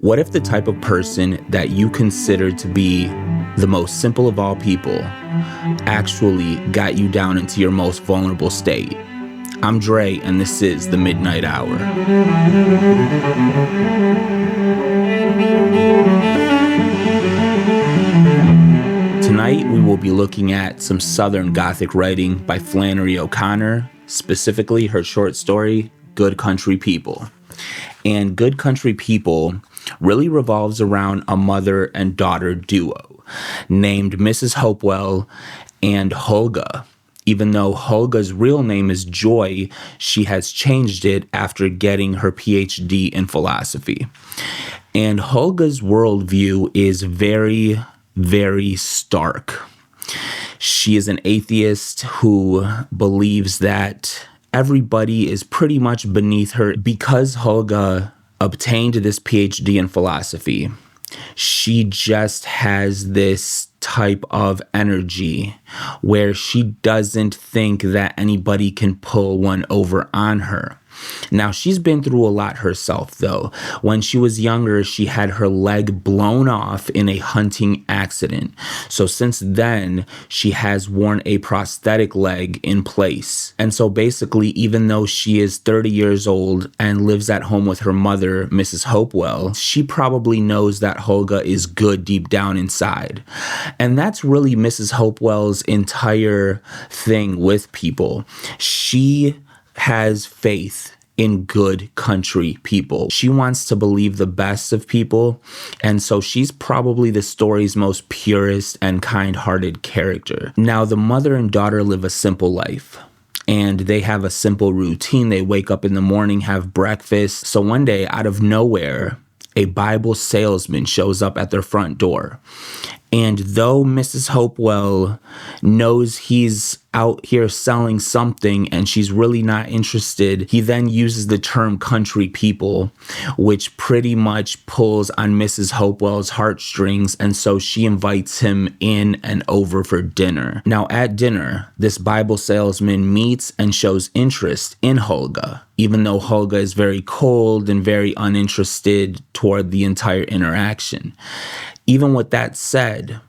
What if the type of person that you consider to be the most simple of all people actually got you down into your most vulnerable state? I'm Dre, and this is The Midnight Hour. Tonight, we will be looking at some Southern Gothic writing by Flannery O'Connor, specifically her short story, Good Country People. And Good Country People really revolves around a mother and daughter duo named Mrs. Hopewell and Hulga. Even though Hulga's real name is Joy, she has changed it after getting her PhD in philosophy. And Hulga's worldview is very, very stark. She is an atheist who believes that everybody is pretty much beneath her. Because Hulga obtained this PhD in philosophy, she just has this type of energy where she doesn't think that anybody can pull one over on her. Now, she's been through a lot herself, though. When she was younger, she had her leg blown off in a hunting accident. So since then, she has worn a prosthetic leg in place. And so basically, even though she is 30 years old and lives at home with her mother, Mrs. Hopewell, she probably knows that Hulga is good deep down inside. And that's really Mrs. Hopewell's entire thing with people. She has faith in good country people. She wants to believe the best of people, and so she's probably the story's most purest and kind-hearted character. Now, the mother and daughter live a simple life, and they have a simple routine. They wake up in the morning, have breakfast. So one day, out of nowhere, a Bible salesman shows up at their front door. And though Mrs. Hopewell knows he's out here selling something and she's really not interested, he then uses the term country people, which pretty much pulls on Mrs. Hopewell's heartstrings. And so she invites him in and over for dinner. Now, at dinner, this Bible salesman meets and shows interest in Hulga, even though Hulga is very cold and very uninterested toward the entire interaction. Even with that said,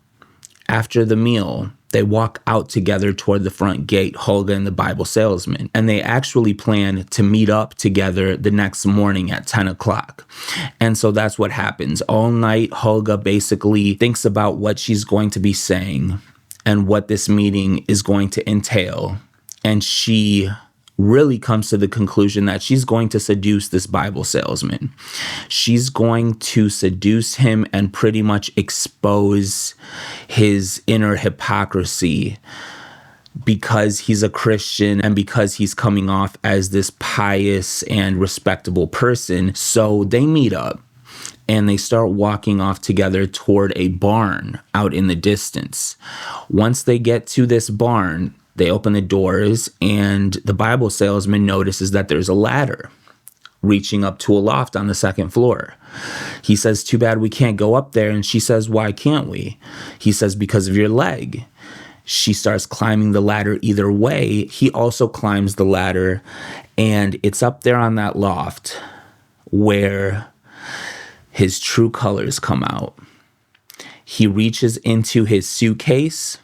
after the meal, they walk out together toward the front gate, Hulga and the Bible salesman, and they actually plan to meet up together the next morning at 10 o'clock. And so that's what happens. All night, Hulga basically thinks about what she's going to be saying and what this meeting is going to entail. And she really comes to the conclusion that she's going to seduce this Bible salesman. She's going to seduce him and pretty much expose his inner hypocrisy because he's a Christian and because he's coming off as this pious and respectable person. So they meet up and they start walking off together toward a barn out in the distance. Once they get to this barn, they open the doors, and the Bible salesman notices that there's a ladder reaching up to a loft on the second floor. He says, "Too bad we can't go up there." And she says, "Why can't we?" He says, "Because of your leg." She starts climbing the ladder either way. He also climbs the ladder, and it's up there on that loft where his true colors come out. He reaches into his suitcase,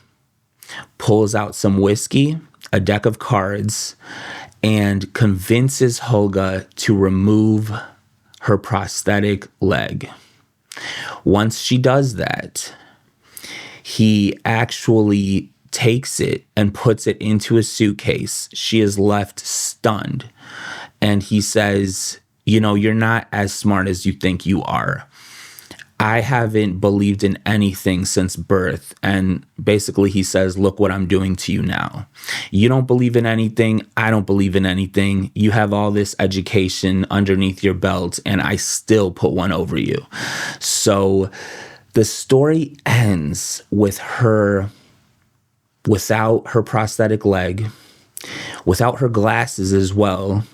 pulls out some whiskey, a deck of cards, and convinces Hulga to remove her prosthetic leg. Once she does that, he actually takes it and puts it into a suitcase. She is left stunned. And he says, "You know, you're not as smart as you think you are. I haven't believed in anything since birth." And basically he says, "Look what I'm doing to you now. You don't believe in anything. I don't believe in anything. You have all this education underneath your belt, and I still put one over you." So the story ends with her without her prosthetic leg, without her glasses as well,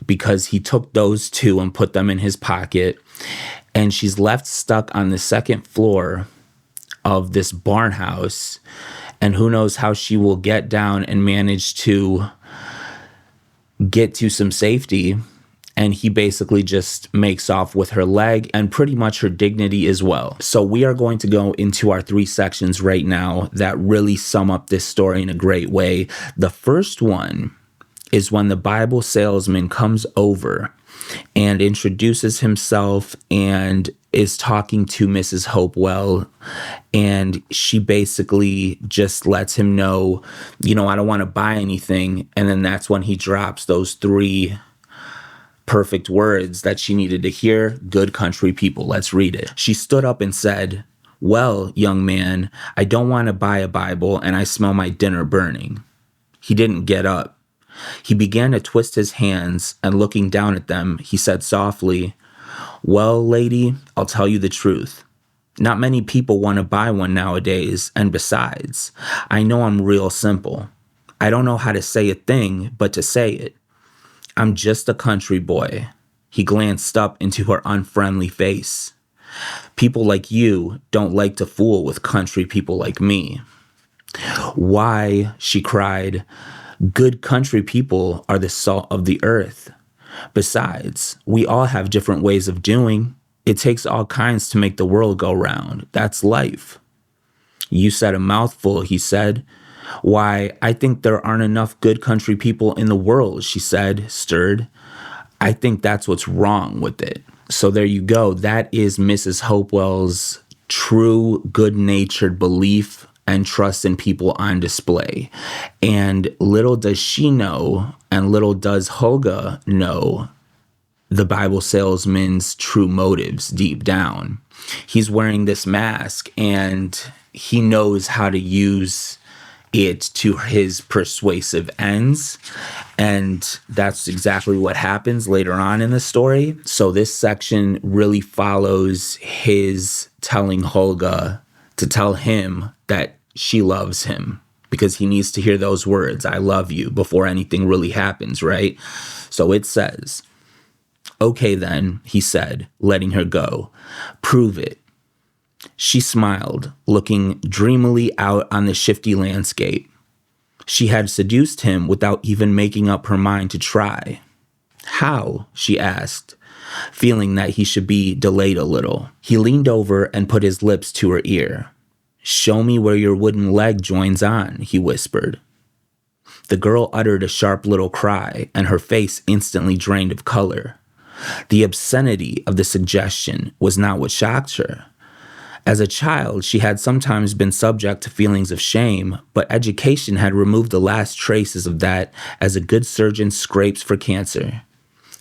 because he took those two and put them in his pocket. And she's left stuck on the second floor of this barn house. And who knows how she will get down and manage to get to some safety And he basically just makes off with her leg and pretty much her dignity as well. So we are going to go into our 3 sections right now that really sum up this story in a great way. The first one is when the Bible salesman comes over and introduces himself and is talking to Mrs. Hopewell, and she basically just lets him know, I don't want to buy anything. And then that's when he drops those 3 perfect words that she needed to hear. Good country people. Let's read it. She stood up and said, "Well, young man, I don't want to buy a Bible, and I smell my dinner burning." He didn't get up. He began to twist his hands, and looking down at them, he said softly, "Well, lady, I'll tell you the truth. Not many people want to buy one nowadays, and besides, I know I'm real simple. I don't know how to say a thing but to say it. I'm just a country boy." He glanced up into her unfriendly face. "People like you don't like to fool with country people like me." "Why," she cried, "good country people are the salt of the earth. Besides, we all have different ways of doing. It takes all kinds to make the world go round. That's life." "You said a mouthful," he said. "Why, I think there aren't enough good country people in the world," she said, stirred. "I think that's what's wrong with it." So there you go. That is Mrs. Hopewell's true good-natured belief and trust in people on display. And little does she know, and little does Helga know, the Bible salesman's true motives deep down. He's wearing this mask, and he knows how to use it to his persuasive ends. And that's exactly what happens later on in the story. So this section really follows his telling Helga to tell him that she loves him, because he needs to hear those words, "I love you," before anything really happens, right? So it says, "Okay then," he said, letting her go. "Prove it." She smiled, looking dreamily out on the shifty landscape. She had seduced him without even making up her mind to try. "How?" she asked, feeling that he should be delayed a little. He leaned over and put his lips to her ear. "Show me where your wooden leg joins on," he whispered. The girl uttered a sharp little cry, and her face instantly drained of color. The obscenity of the suggestion was not what shocked her. As a child, she had sometimes been subject to feelings of shame, but education had removed the last traces of that, as a good surgeon scrapes for cancer.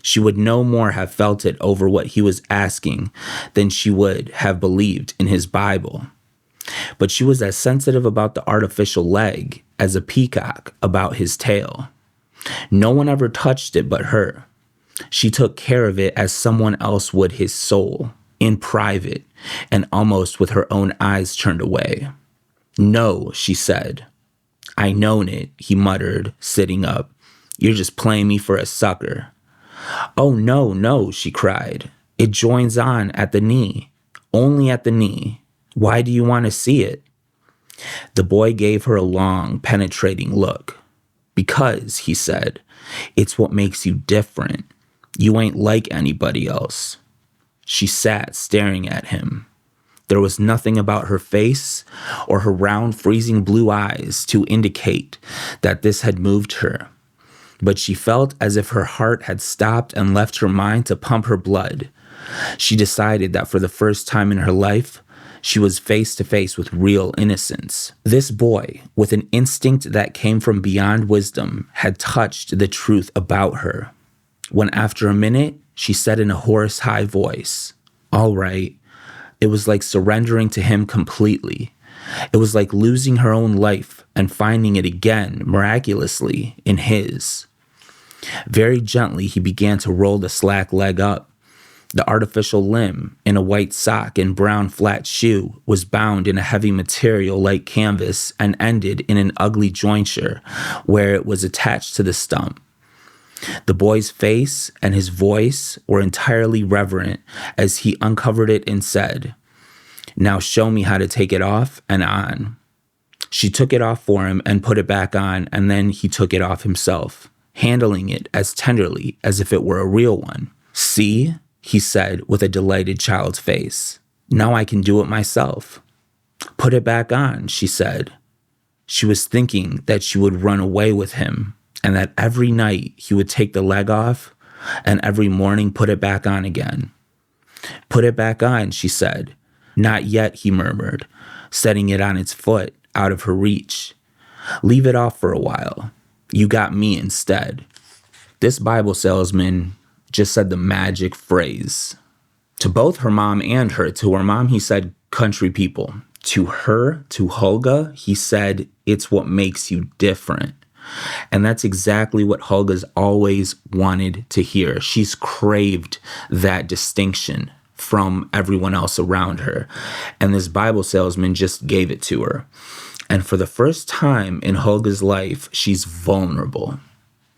She would no more have felt it over what he was asking than she would have believed in his Bible. But she was as sensitive about the artificial leg as a peacock about his tail. No one ever touched it but her. She took care of it as someone else would his soul, in private, and almost with her own eyes turned away. "No," she said. "I known it," he muttered, sitting up. "You're just playing me for a sucker." "Oh, no, no," she cried. "It joins on at the knee. Only at the knee. Why do you want to see it?" The boy gave her a long, penetrating look. "Because," he said, "it's what makes you different. You ain't like anybody else." She sat staring at him. There was nothing about her face or her round, freezing blue eyes to indicate that this had moved her. But she felt as if her heart had stopped and left her mind to pump her blood. She decided that for the first time in her life, she was face to face with real innocence. This boy, with an instinct that came from beyond wisdom, had touched the truth about her. When after a minute, she said in a hoarse, high voice, "All right." It was like surrendering to him completely. It was like losing her own life and finding it again, miraculously, in his. Very gently, he began to roll the slack leg up. The artificial limb, in a white sock and brown flat shoe, was bound in a heavy material like canvas and ended in an ugly jointure where it was attached to the stump. The boy's face and his voice were entirely reverent as he uncovered it and said, "Now show me how to take it off and on." She took it off for him and put it back on, and then he took it off himself. handling it as tenderly as if it were a real one. "See," he said with a delighted child's face. "Now I can do it myself." "Put it back on," she said. She was thinking that she would run away with him and that every night he would take the leg off and every morning put it back on again. "Put it back on," she said. "Not yet," he murmured, setting it on its foot out of her reach. "Leave it off for a while. You got me instead." This Bible salesman just said the magic phrase. To both her mom and her. To her mom, he said, "country people." To her, to Hulga, he said, "It's what makes you different." And that's exactly what Hulga's always wanted to hear. She's craved that distinction from everyone else around her. And this Bible salesman just gave it to her. And for the first time in Hulga's life, she's vulnerable,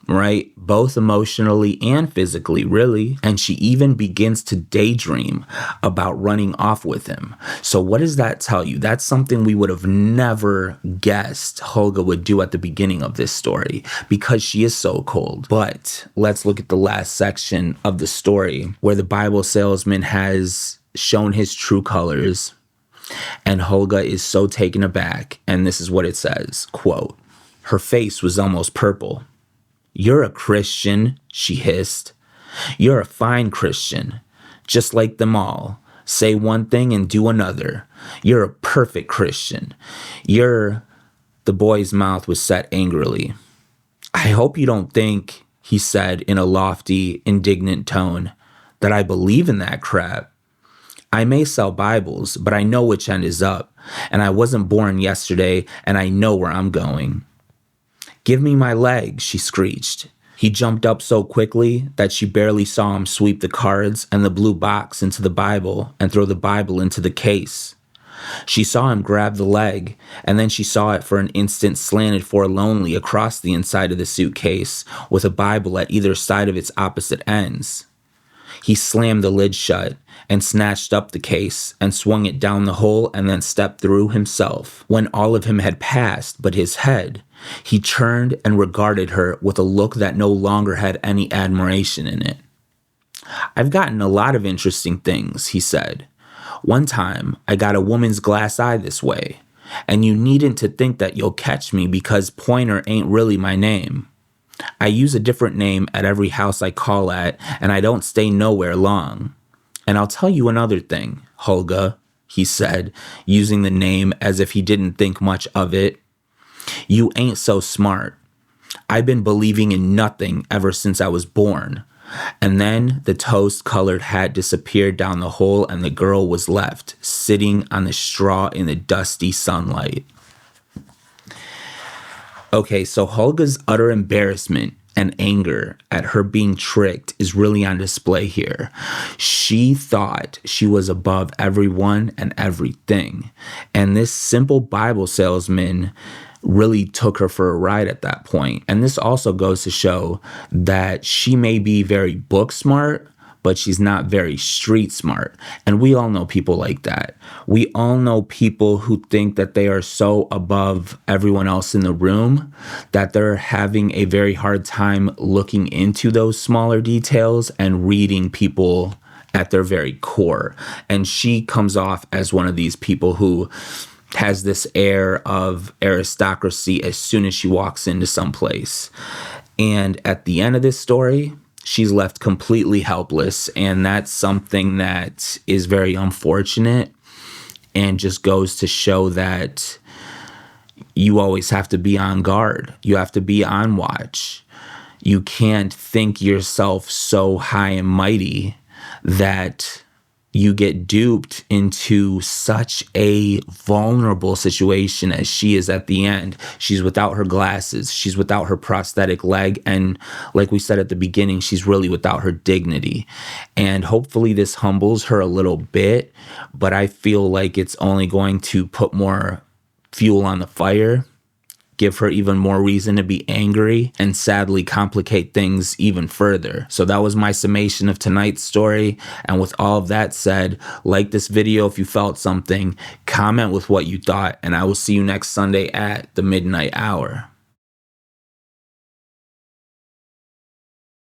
right? Both emotionally and physically, really. And she even begins to daydream about running off with him. So what does that tell you? That's something we would have never guessed Hulga would do at the beginning of this story because she is so cold. But let's look at the last section of the story where the Bible salesman has shown his true colors. And Hulga is so taken aback. And this is what it says, quote, "Her face was almost purple. 'You're a Christian,' she hissed. 'You're a fine Christian, just like them all. Say one thing and do another. You're a perfect Christian. You're—'" The boy's mouth was set angrily. "I hope you don't think," he said in a lofty, indignant tone, "that I believe in that crap. I may sell Bibles, but I know which end is up, and I wasn't born yesterday, and I know where I'm going." "Give me my leg," she screeched. He jumped up so quickly that she barely saw him sweep the cards and the blue box into the Bible and throw the Bible into the case. She saw him grab the leg, and then she saw it for an instant slanted forlornly across the inside of the suitcase with a Bible at either side of its opposite ends. He slammed the lid shut and snatched up the case and swung it down the hole and then stepped through himself. When all of him had passed but his head, he turned and regarded her with a look that no longer had any admiration in it. "I've gotten a lot of interesting things," he said. "One time, I got a woman's glass eye this way, and you needn't to think that you'll catch me because Pointer ain't really my name. I use a different name at every house I call at, and I don't stay nowhere long. And I'll tell you another thing, Hulga," he said, using the name as if he didn't think much of it. "You ain't so smart. I've been believing in nothing ever since I was born." And then the toast-colored hat disappeared down the hole and the girl was left, sitting on the straw in the dusty sunlight. Okay, so Hulga's utter embarrassment and anger at her being tricked is really on display here. She thought she was above everyone and everything. And this simple Bible salesman really took her for a ride at that point. And this also goes to show that she may be very book smart, but she's not very street smart. And we all know people like that. We all know people who think that they are so above everyone else in the room that they're having a very hard time looking into those smaller details and reading people at their very core. And she comes off as one of these people who has this air of aristocracy as soon as she walks into some place. And at the end of this story, she's left completely helpless, and that's something that is very unfortunate and just goes to show that you always have to be on guard. You have to be on watch. You can't think yourself so high and mighty that you get duped into such a vulnerable situation as she is at the end. She's without her glasses. She's without her prosthetic leg. And like we said at the beginning, she's really without her dignity. And hopefully this humbles her a little bit, but I feel like it's only going to put more fuel on the fire, give her even more reason to be angry, and sadly complicate things even further. So that was my summation of tonight's story. And with all of that said, like this video if you felt something, comment with what you thought, and I will see you next Sunday at the midnight hour.